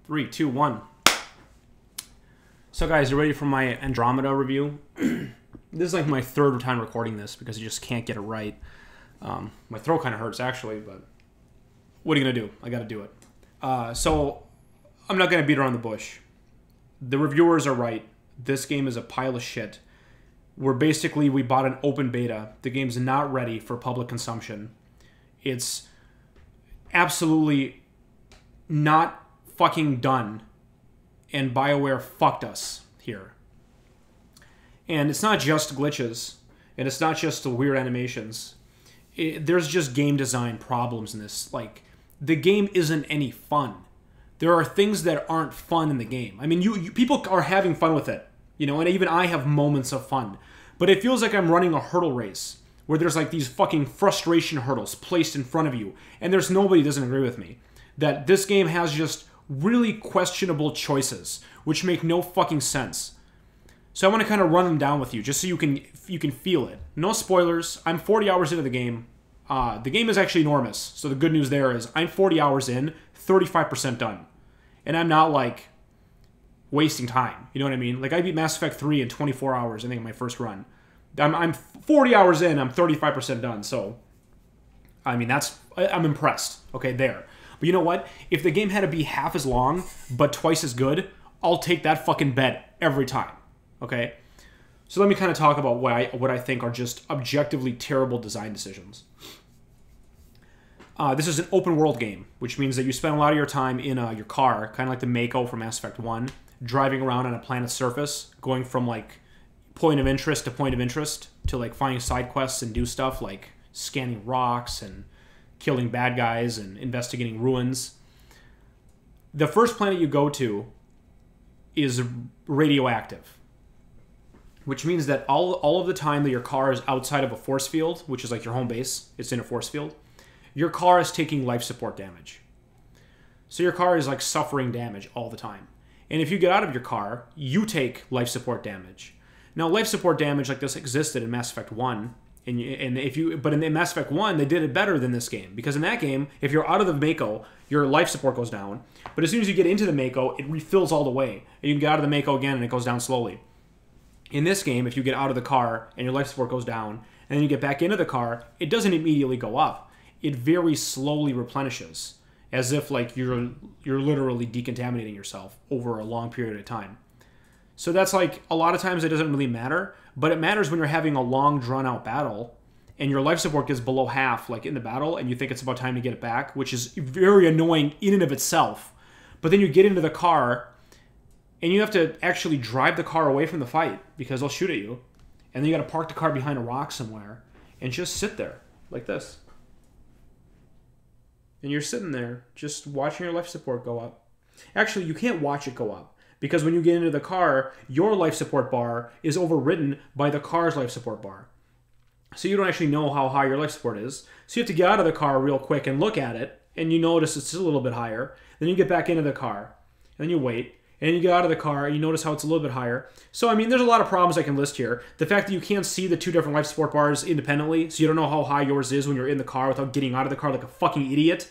3, 2, 1. So guys, you ready for my Andromeda review? This is like my third time recording this because I just can't get it right. My throat kind of hurts actually, but what are you going to do? I got to do it. So I'm not going to beat around the bush. The reviewers are right. This game is a pile of shit. We bought an open beta. The game's not ready for public consumption. It's absolutely not fucking done. And Bioware fucked us here. And it's not just glitches. And it's not just the weird animations. There's just game design problems in this. Like, the game isn't any fun. There are things that aren't fun in the game. I mean, people are having fun with it. You know, and even I have moments of fun. But it feels like I'm running a hurdle race where there's like these fucking frustration hurdles placed in front of you. And there's nobody who doesn't agree with me. That this game has just really questionable choices, which make no fucking sense. So I want to kind of run them down with you, just so you can feel it. No spoilers. I'm 40 hours into the game. The game is actually enormous. So the good news there is I'm 40 hours in, 35% done. And I'm not like wasting time. You know what I mean? Like I beat Mass Effect 3 in 24 hours, I think, my first run. I'm 40 hours in, I'm 35% done. So, I mean, I'm impressed. Okay, there. But you know what? If the game had to be half as long, but twice as good, I'll take that fucking bet every time. Okay? So let me kind of talk about what I think are just objectively terrible design decisions. This is an open world game, which means that you spend a lot of your time in your car, kind of like the Mako from Mass Effect 1, driving around on a planet's surface, going from like point of interest to point of interest to like finding side quests and do stuff like scanning rocks and killing bad guys and investigating ruins. The first planet you go to is radioactive, which means that all of the time that your car is outside of a force field, which is like your home base, it's in a force field, your car is taking life support damage. So your car is like suffering damage all the time. And if you get out of your car, you take life support damage. Now, life support damage like this existed in Mass Effect 1, but in Mass Effect 1, they did it better than this game. Because in that game, if you're out of the Mako, your life support goes down. But as soon as you get into the Mako, it refills all the way. And you can get out of the Mako again, and it goes down slowly. In this game, if you get out of the car, and your life support goes down, and then you get back into the car, it doesn't immediately go up. It very slowly replenishes, as if like you're literally decontaminating yourself over a long period of time. So that's like, a lot of times it doesn't really matter, but it matters when you're having a long, drawn-out battle, and your life support gets below half, like in the battle, and you think it's about time to get it back, which is very annoying in and of itself. But then you get into the car, and you have to actually drive the car away from the fight, because they'll shoot at you. And then you gotta park the car behind a rock somewhere, and just sit there, like this. And you're sitting there, just watching your life support go up. Actually, you can't watch it go up. Because when you get into the car, your life support bar is overridden by the car's life support bar. So you don't actually know how high your life support is. So you have to get out of the car real quick and look at it, and you notice it's a little bit higher. Then you get back into the car, and then you wait, and then you get out of the car, and you notice how it's a little bit higher. So, I mean, there's a lot of problems I can list here. The fact that you can't see the two different life support bars independently, so you don't know how high yours is when you're in the car without getting out of the car like a fucking idiot.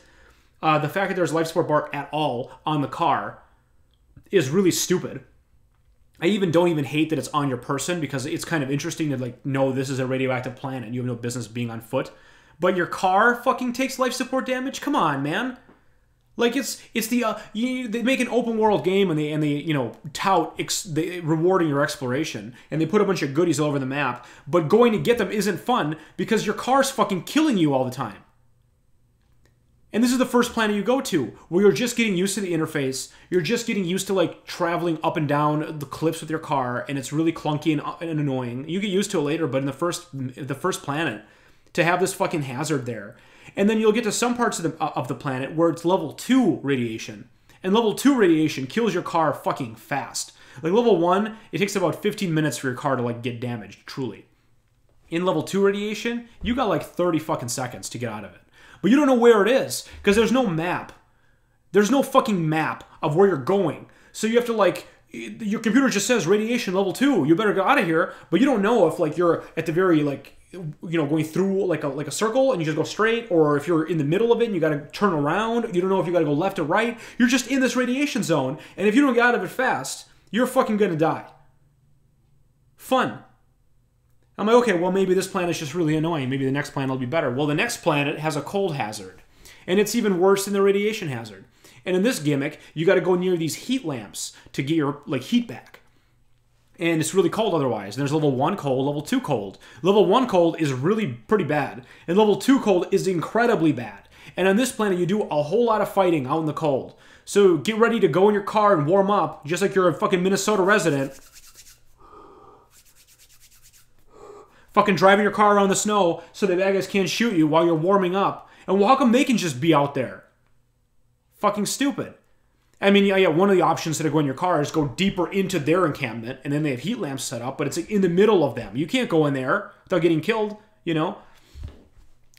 The fact that there's a life support bar at all on the car is really stupid. I don't even hate that it's on your person, because it's kind of interesting to like know this is a radioactive planet and you have no business being on foot. But your car fucking takes life support damage? Come on, man. Like they make an open world game and they you know tout rewarding your exploration, and they put a bunch of goodies all over the map, but going to get them isn't fun because your car's fucking killing you all the time. And this is the first planet you go to, where you're just getting used to the interface. You're just getting used to like traveling up and down the cliffs with your car, and it's really clunky and annoying. You get used to it later, but in the first planet, to have this fucking hazard there, and then you'll get to some parts of the planet where it's level 2 radiation, and level 2 radiation kills your car fucking fast. Like level 1, it takes about 15 minutes for your car to like get damaged. Truly, in level 2 radiation, you got like 30 fucking seconds to get out of it. But you don't know where it is, because there's no map. There's no fucking map of where you're going. So you have to, like, your computer just says radiation level 2. You better get out of here. But you don't know if like you're at the very like, going through like a circle and you just go straight, or if you're in the middle of it and you got to turn around. You don't know if you got to go left or right. You're just in this radiation zone, and if you don't get out of it fast, you're fucking gonna die. Fun. I'm like, okay, well, maybe this planet's just really annoying. Maybe the next planet will be better. Well, the next planet has a cold hazard, and it's even worse than the radiation hazard. And in this gimmick, you got to go near these heat lamps to get your like heat back. And it's really cold otherwise. And there's level 1 cold, level 2 cold. Level 1 cold is really pretty bad, and level 2 cold is incredibly bad. And on this planet, you do a whole lot of fighting out in the cold. So get ready to go in your car and warm up, just like you're a fucking Minnesota resident. Fucking driving your car around the snow so the bad guys can't shoot you while you're warming up. And how come they can just be out there? Fucking stupid. I mean, yeah, one of the options to go in your car is go deeper into their encampment, and then they have heat lamps set up, but it's like in the middle of them. You can't go in there without getting killed,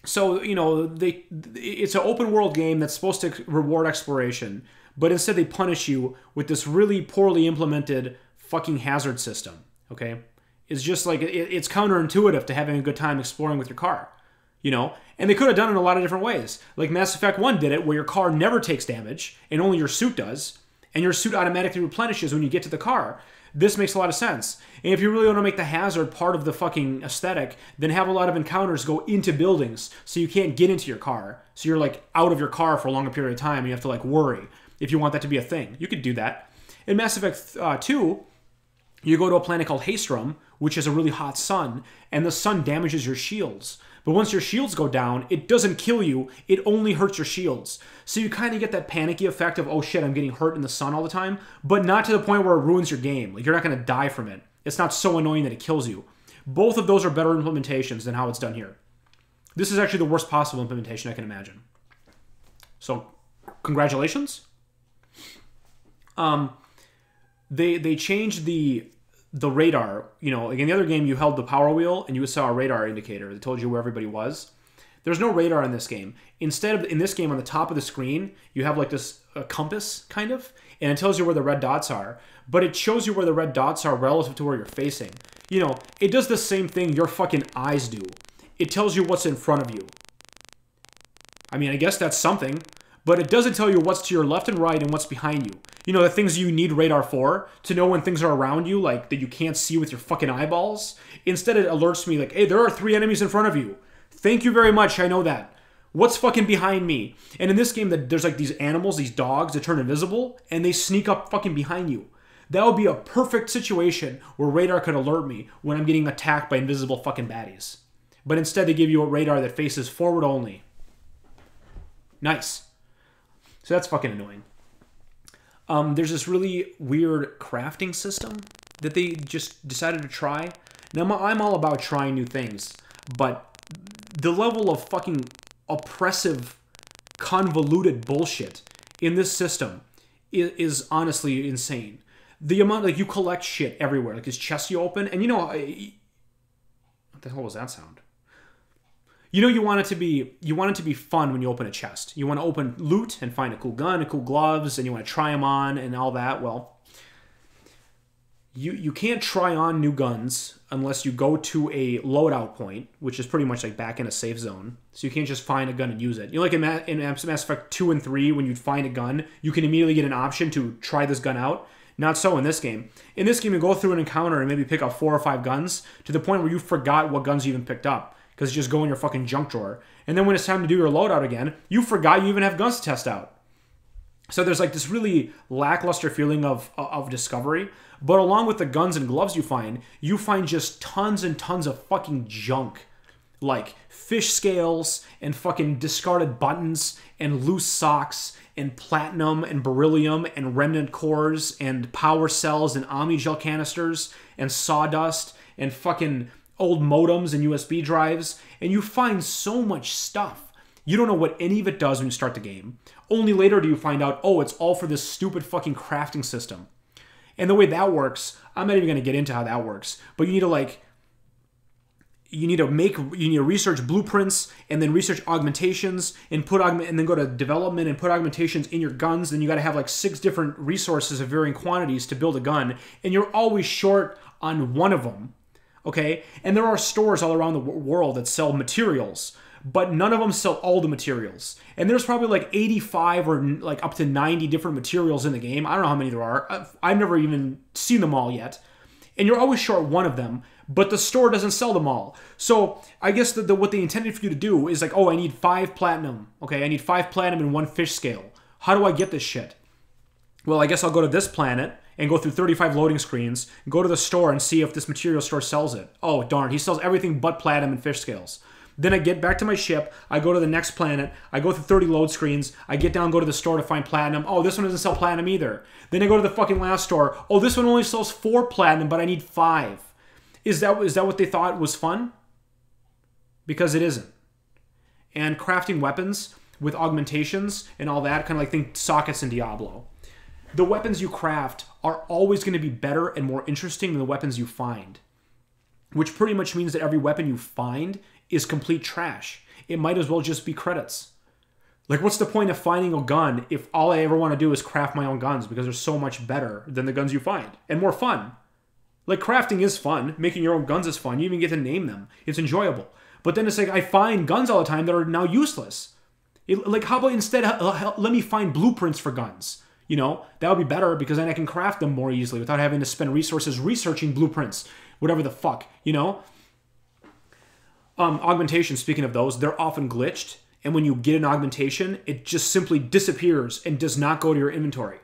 So, it's an open world game that's supposed to reward exploration, but instead they punish you with this really poorly implemented fucking hazard system, okay? It's just like, it's counterintuitive to having a good time exploring with your car, And they could have done it in a lot of different ways. Like Mass Effect 1 did it, where your car never takes damage, and only your suit does, and your suit automatically replenishes when you get to the car. This makes a lot of sense. And if you really want to make the hazard part of the fucking aesthetic, then have a lot of encounters go into buildings, so you can't get into your car. So you're like out of your car for a longer period of time, and you have to like worry if you want that to be a thing. You could do that. In Mass Effect 2, you go to a planet called Haestrom, which is a really hot sun, and the sun damages your shields. But once your shields go down, it doesn't kill you, it only hurts your shields. So you kind of get that panicky effect of, oh shit, I'm getting hurt in the sun all the time, but not to the point where it ruins your game. Like, you're not going to die from it. It's not so annoying that it kills you. Both of those are better implementations than how it's done here. This is actually the worst possible implementation I can imagine. So, congratulations. They changed the radar. Like in the other game, you held the power wheel and you saw a radar indicator that told you where everybody was. There's no radar in this game. Instead, in this game, on the top of the screen, you have like this compass, kind of, and it tells you where the red dots are. But it shows you where the red dots are relative to where you're facing. It does the same thing your fucking eyes do. It tells you what's in front of you. I mean, I guess that's something, but it doesn't tell you what's to your left and right and what's behind you. The things you need radar for, to know when things are around you, like, that you can't see with your fucking eyeballs. Instead, it alerts me, like, hey, there are 3 enemies in front of you. Thank you very much, I know that. What's fucking behind me? And in this game, there's, like, these animals, these dogs that turn invisible, and they sneak up fucking behind you. That would be a perfect situation where radar could alert me when I'm getting attacked by invisible fucking baddies. But instead, they give you a radar that faces forward only. Nice. So that's fucking annoying. There's this really weird crafting system that they just decided to try. Now, I'm all about trying new things, but the level of fucking oppressive, convoluted bullshit in this system is honestly insane. The amount, like, you collect shit everywhere. Like, this chest you open, and what the hell was that sound? You want it to be fun when you open a chest. You want to open loot and find a cool gun, a cool gloves, and you want to try them on and all that. Well, you can't try on new guns unless you go to a loadout point, which is pretty much like back in a safe zone. So you can't just find a gun and use it. Like in Mass Effect 2 and 3, when you'd find a gun, you can immediately get an option to try this gun out. Not so in this game. In this game, you go through an encounter and maybe pick up 4 or 5 guns to the point where you forgot what guns you even picked up. Because you just go in your fucking junk drawer. And then when it's time to do your loadout again, you forgot you even have guns to test out. So there's like this really lackluster feeling of discovery. But along with the guns and gloves you find just tons and tons of fucking junk. Like fish scales and fucking discarded buttons and loose socks and platinum and beryllium and remnant cores and power cells and Omni-Gel canisters and sawdust and fucking old modems and USB drives, and you find so much stuff. You don't know what any of it does when you start the game. Only later do you find out, oh, it's all for this stupid fucking crafting system. And the way that works, I'm not even going to get into how that works, but you need to, like, you need to research blueprints and then research augmentations and and then go to development and put augmentations in your guns. Then you got to have like 6 different resources of varying quantities to build a gun, and you're always short on one of them. Okay, and there are stores all around the world that sell materials, but none of them sell all the materials. And there's probably like 85 or like up to 90 different materials in the game. I don't know how many there are. I've never even seen them all yet. And you're always short one of them, but the store doesn't sell them all. So I guess what they intended for you to do is like, oh, I need 5 platinum. Okay, I need 5 platinum and 1 fish scale. How do I get this shit? Well, I guess I'll go to this planet and go through 35 loading screens, go to the store and see if this material store sells it. Oh, darn, he sells everything but platinum and fish scales. Then I get back to my ship, I go to the next planet, I go through 30 load screens, I get down, go to the store to find platinum. Oh, this one doesn't sell platinum either. Then I go to the fucking last store. Oh, this one only sells 4 platinum, but I need 5. Is that what they thought was fun? Because it isn't. And crafting weapons with augmentations and all that, kind of like think sockets in Diablo. The weapons you craft are always going to be better and more interesting than the weapons you find. Which pretty much means that every weapon you find is complete trash. It might as well just be credits. Like, what's the point of finding a gun if all I ever want to do is craft my own guns because they're so much better than the guns you find and more fun? Like, crafting is fun. Making your own guns is fun. You even get to name them. It's enjoyable. But then it's like I find guns all the time that are now useless. Like, how about instead let me find blueprints for guns? You know, that would be better because then I can craft them more easily without having to spend resources researching blueprints. Whatever the fuck, you know? Augmentations, speaking of those, they're often glitched. And when you get an augmentation, it just simply disappears and does not go to your inventory.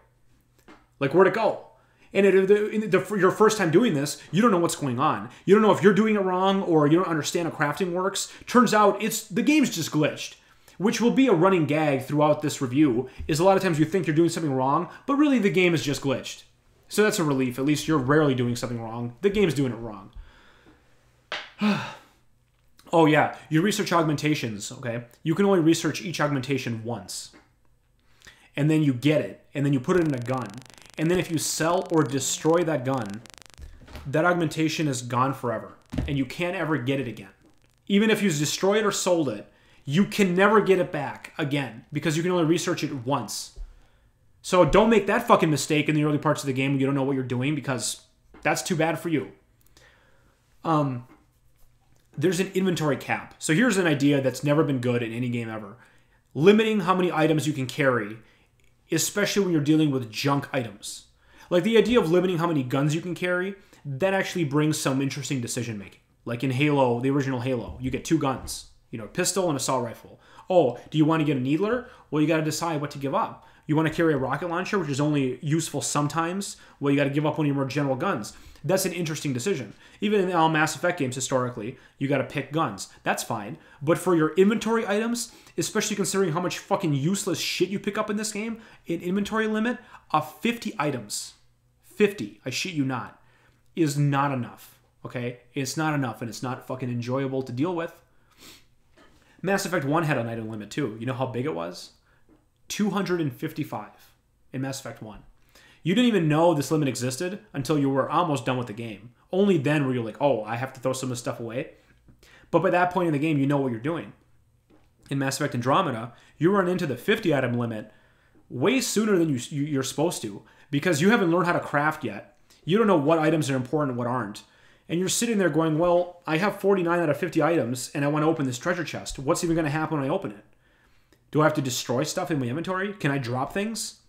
Like, where'd it go? And your first time doing this, you don't know what's going on. You don't know if you're doing it wrong or you don't understand how crafting works. Turns out the game's just glitched. Which will be a running gag throughout this review, is a lot of times you think you're doing something wrong, but really the game is just glitched. So that's a relief. At least you're rarely doing something wrong. The game's doing it wrong. Oh yeah, you research augmentations, okay? You can only research each augmentation once. And then you get it, and then you put it in a gun. And then if you sell or destroy that gun, that augmentation is gone forever. And you can't ever get it again. Even if you destroy it or sold it, you can never get it back again because you can only research it once. So don't make that fucking mistake in the early parts of the game when you don't know what you're doing because that's too bad for you. There's an inventory cap. So here's an idea that's never been good in any game ever. Limiting how many items you can carry, especially when you're dealing with junk items. Like the idea of limiting how many guns you can carry, that actually brings some interesting decision making. Like in Halo, the original Halo, you get 2 guns. You know, a pistol and assault rifle. Oh, do you want to get a needler? Well, you got to decide what to give up. You want to carry a rocket launcher, which is only useful sometimes? Well, you got to give up one of your more general guns. That's an interesting decision. Even in all Mass Effect games historically, you got to pick guns. That's fine. But for your inventory items, especially considering how much fucking useless shit you pick up in this game, an inventory limit of 50 items, 50, I shit you not, is not enough. Okay? It's not enough, and it's not fucking enjoyable to deal with. Mass Effect 1 had an item limit too. You know how big it was? 255 in Mass Effect 1. You didn't even know this limit existed until you were almost done with the game. Only then were you like, oh, I have to throw some of this stuff away. But by that point in the game, you know what you're doing. In Mass Effect Andromeda, you run into the 50 item limit way sooner than you're supposed to because you haven't learned how to craft yet. You don't know what items are important and what aren't. And you're sitting there going, well, I have 49 out of 50 items, and I want to open this treasure chest. What's even going to happen when I open it? Do I have to destroy stuff in my inventory? Can I drop things?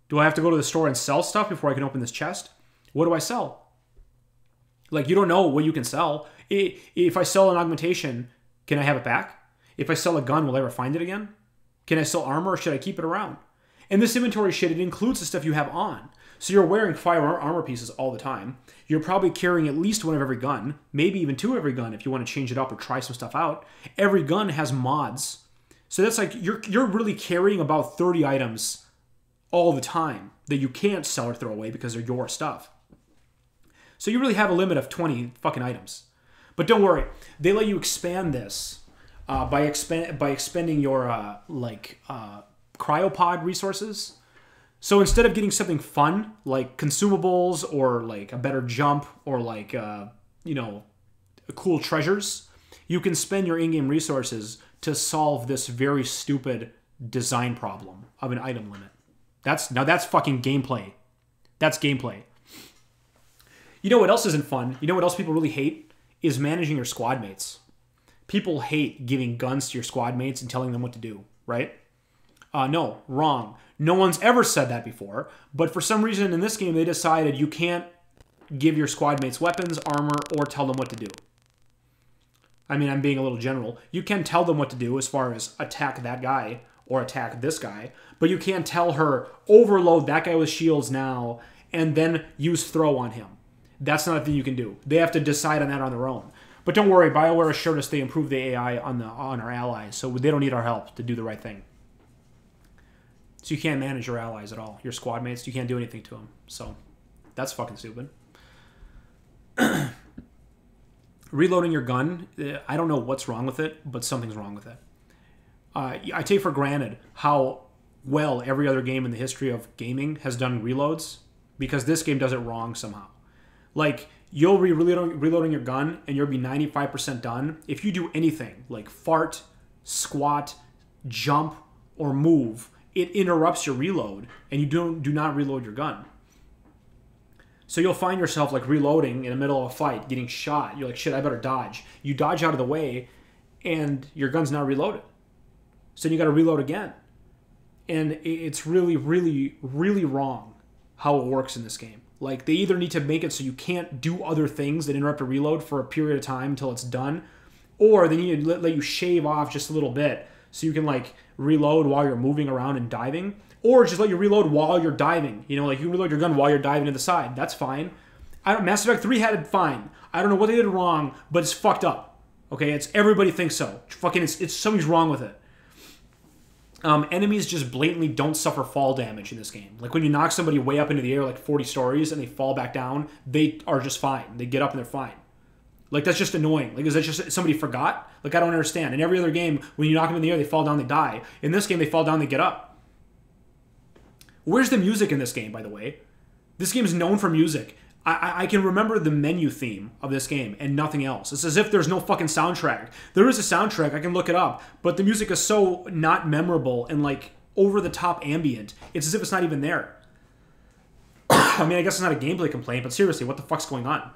Do I have to go to the store and sell stuff before I can open this chest? What do I sell? Like, you don't know what you can sell. If I sell an augmentation, can I have it back? If I sell a gun, will I ever find it again? Can I sell armor, or should I keep it around? And this inventory shit, it includes the stuff you have on. So you're wearing 5 armor pieces all the time. You're probably carrying at least 1 of every gun, maybe even 2 of every gun if you want to change it up or try some stuff out. Every gun has mods. So that's like, you're really carrying about 30 items all the time that you can't sell or throw away because they're your stuff. So you really have a limit of 20 fucking items. But don't worry, they let you expand this by expending your cryopod resources. So instead of getting something fun like consumables or like a better jump or like cool treasures, you can spend your in-game resources to solve this very stupid design problem of an item limit. That's fucking gameplay. That's gameplay. You know what else isn't fun? You know what else people really hate? Is managing your squad mates. People hate giving guns to your squad mates and telling them what to do, right? No, wrong. No one's ever said that before, but for some reason in this game they decided you can't give your squad mates weapons, armor, or tell them what to do. I mean, I'm being a little general. You can tell them what to do as far as attack that guy or attack this guy, but you can't tell her, overload that guy with shields now, and then use throw on him. That's not a thing you can do. They have to decide on that on their own. But don't worry, Bioware assured us they improved the AI on our allies, so they don't need our help to do the right thing. So you can't manage your allies at all. Your squad mates, you can't do anything to them. So that's fucking stupid. Reloading your gun, I don't know what's wrong with it, but something's wrong with it. I take for granted how well every other game in the history of gaming has done reloads, because this game does it wrong somehow. Like, you'll be reloading your gun and you'll be 95% done. If you do anything like fart, squat, jump, or move, it interrupts your reload and you do not reload your gun. So you'll find yourself like reloading in the middle of a fight, getting shot. You're like, shit, I better dodge. You dodge out of the way and your gun's not reloaded. So you got to reload again. And it's really, really, really wrong how it works in this game. Like, they either need to make it so you can't do other things that interrupt a reload for a period of time until it's done, or they need to let you shave off just a little bit so you can, like, reload while you're moving around and diving, or just let you reload while you're diving. You know, like, you reload your gun while you're diving to the side. That's fine. Mass Effect 3 had it fine. I don't know what they did wrong, but it's fucked up. Okay? Everybody thinks so. Fucking, it's something's wrong with it. Enemies just blatantly don't suffer fall damage in this game. Like, when you knock somebody way up into the air like 40 stories and they fall back down, they are just fine. They get up and they're fine. Like, that's just annoying. Like, is that just somebody forgot? Like, I don't understand. In every other game, when you knock them in the air, they fall down, they die. In this game, they fall down, they get up. Where's the music in this game, by the way? This game is known for music. I can remember the menu theme of this game and nothing else. It's as if there's no fucking soundtrack. There is a soundtrack, I can look it up, but the music is so not memorable and like over-the-top ambient. It's as if it's not even there. I mean, I guess it's not a gameplay complaint, but seriously, what the fuck's going on?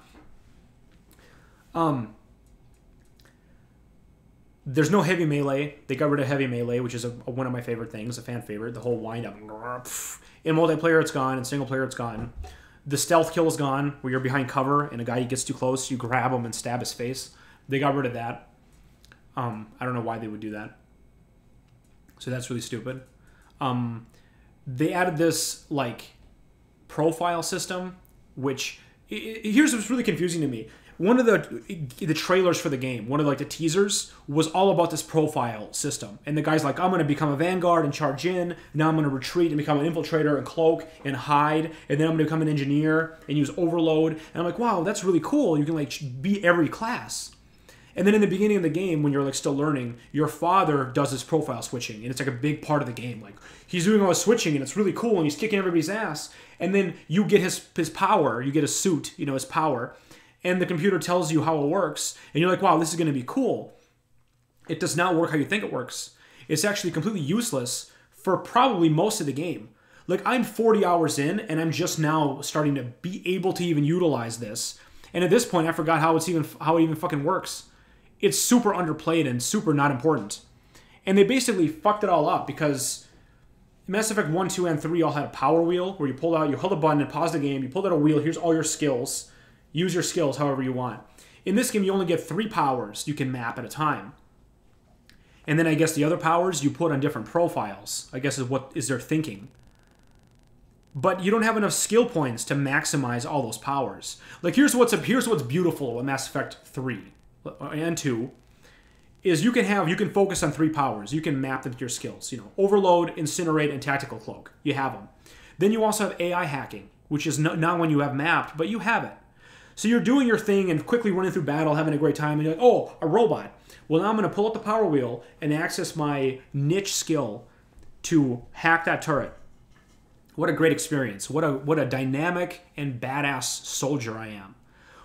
There's no heavy melee. They got rid of heavy melee, which is one of my favorite things, a fan favorite. The whole wind-up. In multiplayer, it's gone. In single player, it's gone. The stealth kill is gone, where you're behind cover and a guy gets too close, you grab him and stab his face. They got rid of that. I don't know why they would do that. So that's really stupid. They added this, like, profile system, which... Here's what's really confusing to me. One of the trailers for the game, one of like the teasers, was all about this profile system. And the guy's like, I'm going to become a vanguard and charge in. Now I'm going to retreat and become an infiltrator and cloak and hide. And then I'm going to become an engineer and use overload. And I'm like, wow, that's really cool. You can like be every class. And then in the beginning of the game, when you're like still learning, your father does this profile switching. And it's like a big part of the game. Like, he's doing all the switching and it's really cool and he's kicking everybody's ass. And then you get his power. You get a suit, you know, his power. And the computer tells you how it works, and you're like, wow, this is going to be cool. It does not work how you think it works. It's actually completely useless for probably most of the game. Like, I'm 40 hours in, and I'm just now starting to be able to even utilize this. And at this point, I forgot how it even fucking works. It's super underplayed and super not important. And they basically fucked it all up, because Mass Effect 1, 2, and 3 all had a power wheel, where you held a button and paused the game, you pulled out a wheel, here's all your skills. Use your skills however you want. In this game, you only get 3 powers you can map at a time. And then I guess the other powers you put on different profiles, I guess is what is their thinking. But you don't have enough skill points to maximize all those powers. Like, here's what's beautiful about Mass Effect 3 and 2 is you can focus on 3 powers. You can map them to your skills. You know, overload, incinerate, and tactical cloak. You have them. Then you also have AI hacking, which is not one you have mapped, but you have it. So you're doing your thing and quickly running through battle, having a great time, and you're like, oh, a robot. Well, now I'm going to pull out the power wheel and access my niche skill to hack that turret. What a great experience. What a dynamic and badass soldier I am.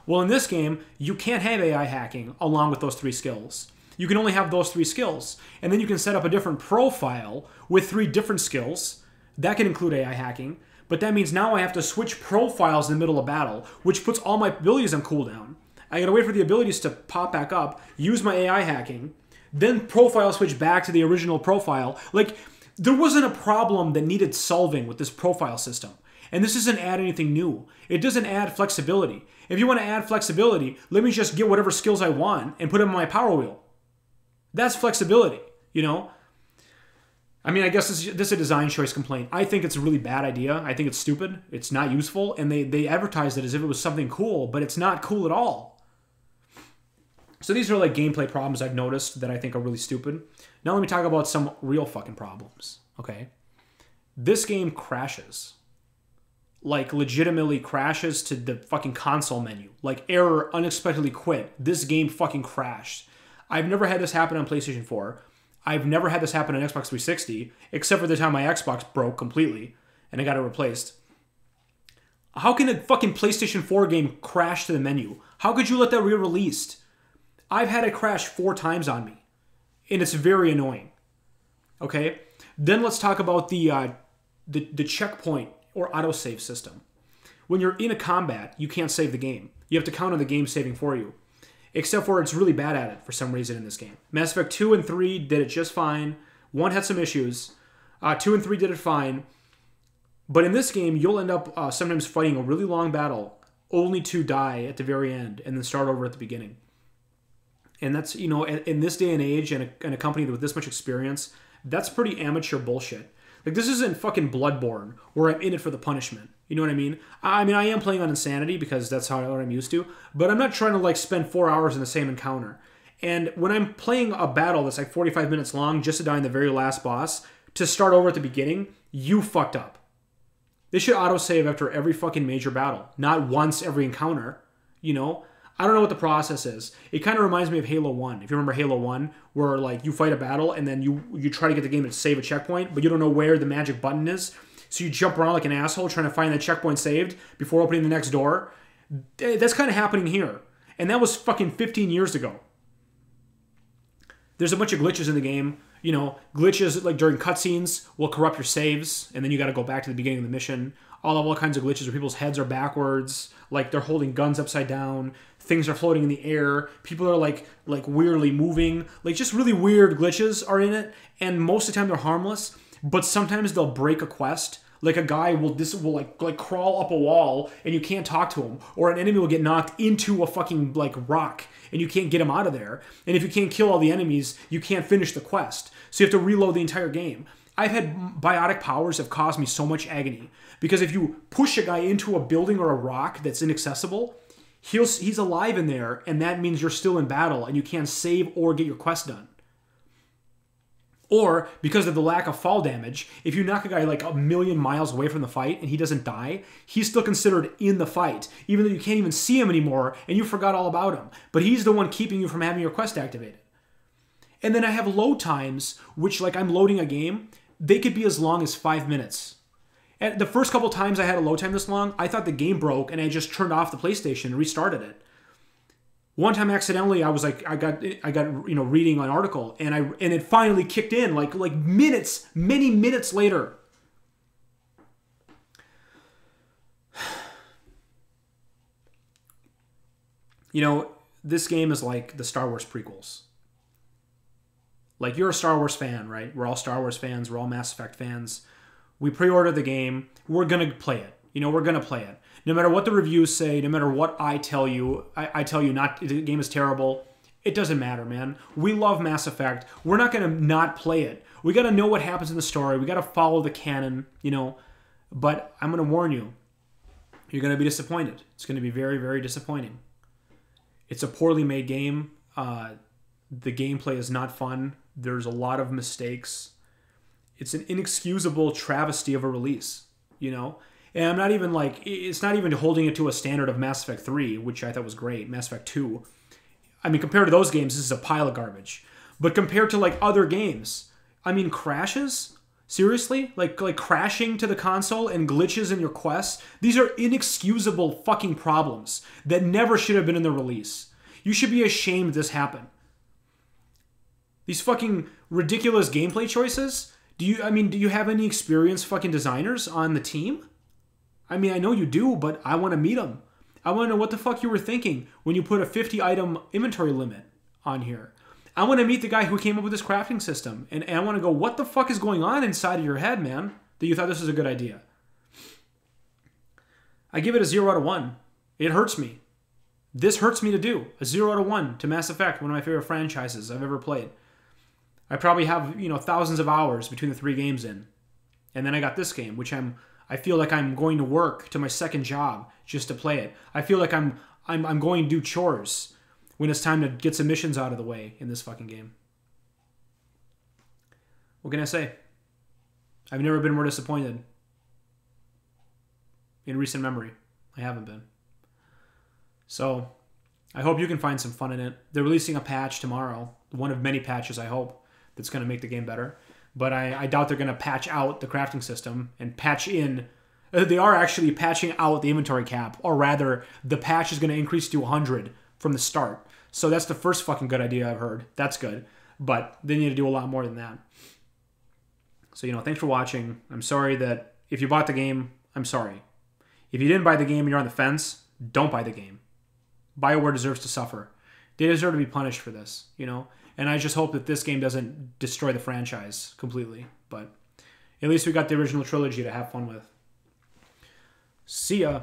Well, in this game, you can't have AI hacking along with those 3 skills. You can only have those 3 skills. And then you can set up a different profile with 3 different skills. That can include AI hacking. But that means now I have to switch profiles in the middle of battle, which puts all my abilities on cooldown. I gotta wait for the abilities to pop back up, use my AI hacking, then profile switch back to the original profile. Like, there wasn't a problem that needed solving with this profile system. And this doesn't add anything new. It doesn't add flexibility. If you want to add flexibility, let me just get whatever skills I want and put them on my power wheel. That's flexibility, you know? I mean, I guess this is a design choice complaint. I think it's a really bad idea. I think it's stupid. It's not useful. And they advertise it as if it was something cool, but it's not cool at all. So these are like gameplay problems I've noticed that I think are really stupid. Now let me talk about some real fucking problems, okay? This game crashes. Like, legitimately crashes to the fucking console menu. Like, error, unexpectedly quit. This game fucking crashed. I've never had this happen on PlayStation 4. I've never had this happen on Xbox 360, except for the time my Xbox broke completely, and I got it replaced. How can a fucking PlayStation 4 game crash to the menu? How could you let that re-released? I've had it crash 4 times on me, and it's very annoying. Okay? Then let's talk about the checkpoint or autosave system. When you're in a combat, you can't save the game. You have to count on the game saving for you. Except for it's really bad at it for some reason in this game. Mass Effect 2 and 3 did it just fine. 1 had some issues. 2 and 3 did it fine. But in this game, you'll end up sometimes fighting a really long battle only to die at the very end and then start over at the beginning. And that's, you know, in this day and age and a company with this much experience, that's pretty amateur bullshit. Like, this isn't fucking Bloodborne where I'm in it for the punishment. You know what I mean? I mean, I am playing on Insanity because that's what I'm used to, but I'm not trying to, like, spend 4 hours in the same encounter. And when I'm playing a battle that's like 45 minutes long just to die in the very last boss, to start over at the beginning, you fucked up. They should autosave after every fucking major battle, not once every encounter, you know? I don't know what the process is. It kind of reminds me of Halo 1. If you remember Halo 1, where like you fight a battle and then you try to get the game to save a checkpoint, but you don't know where the magic button is. So you jump around like an asshole trying to find that checkpoint saved before opening the next door. That's kind of happening here. And that was fucking 15 years ago. There's a bunch of glitches in the game. You know, glitches like during cutscenes will corrupt your saves, and then you got to go back to the beginning of the mission. All kinds of glitches where people's heads are backwards, like they're holding guns upside down. Things are floating in the air. People are like weirdly moving. Like, just really weird glitches are in it, and most of the time they're harmless. But sometimes they'll break a quest. Like, a guy will like crawl up a wall and you can't talk to him, or an enemy will get knocked into a fucking like rock and you can't get him out of there. And if you can't kill all the enemies, you can't finish the quest. So you have to reload the entire game. I've had biotic powers have caused me so much agony because if you push a guy into a building or a rock that's inaccessible, he's alive in there, and that means you're still in battle and you can't save or get your quest done. Or, because of the lack of fall damage, if you knock a guy like a million miles away from the fight and he doesn't die, he's still considered in the fight, even though you can't even see him anymore and you forgot all about him. But he's the one keeping you from having your quest activated. And then I have load times, which, like, I'm loading a game, they could be as long as 5 minutes. And the first couple times I had a load time this long, I thought the game broke and I just turned off the PlayStation and restarted it. One time accidentally, I was like, I got you know, reading an article, and it finally kicked in like minutes, many minutes later. You know, this game is like the Star Wars prequels. Like, you're a Star Wars fan, right? We're all Star Wars fans. We're all Mass Effect fans. We pre-order the game. We're gonna play it. You know, we're gonna play it. No matter what the reviews say, no matter what I tell you, I tell you not the game is terrible. It doesn't matter, man. We love Mass Effect. We're not gonna not play it. We gotta know what happens in the story. We gotta follow the canon, you know. But I'm gonna warn you, you're gonna be disappointed. It's gonna be very, very disappointing. It's a poorly made game. The gameplay is not fun. There's a lot of mistakes. It's an inexcusable travesty of a release, you know? And I'm not even like, it's not even holding it to a standard of Mass Effect 3, which I thought was great, Mass Effect 2. I mean, compared to those games, this is a pile of garbage. But compared to like other games, I mean, crashes? Seriously? Like crashing to the console and glitches in your quests? These are inexcusable fucking problems that never should have been in the release. You should be ashamed this happened. These fucking ridiculous gameplay choices? Do you have any experienced fucking designers on the team? I mean, I know you do, but I want to meet them. I want to know what the fuck you were thinking when you put a 50 item inventory limit on here. I want to meet the guy who came up with this crafting system. And I want to go, what the fuck is going on inside of your head, man, that you thought this was a good idea? I give it a 0 out of 1. It hurts me. This hurts me to do. A 0 out of 1 to Mass Effect, one of my favorite franchises I've ever played. I probably have, thousands of hours between the 3 games in. And then I got this game, which I feel like I'm going to work to my second job just to play it. I feel like I'm going to do chores when it's time to get some missions out of the way in this fucking game. What can I say? I've never been more disappointed in recent memory. I haven't been. So, I hope you can find some fun in it. They're releasing a patch tomorrow. One of many patches, I hope, that's going to make the game better. But I doubt they're going to patch out the crafting system and patch in. They are actually patching out the inventory cap. Or rather, the patch is going to increase to 100 from the start. So that's the first fucking good idea I've heard. That's good. But they need to do a lot more than that. So, thanks for watching. I'm sorry that if you bought the game, I'm sorry. If you didn't buy the game and you're on the fence, don't buy the game. Bioware deserves to suffer. They deserve to be punished for this, And I just hope that this game doesn't destroy the franchise completely. But at least we got the original trilogy to have fun with. See ya.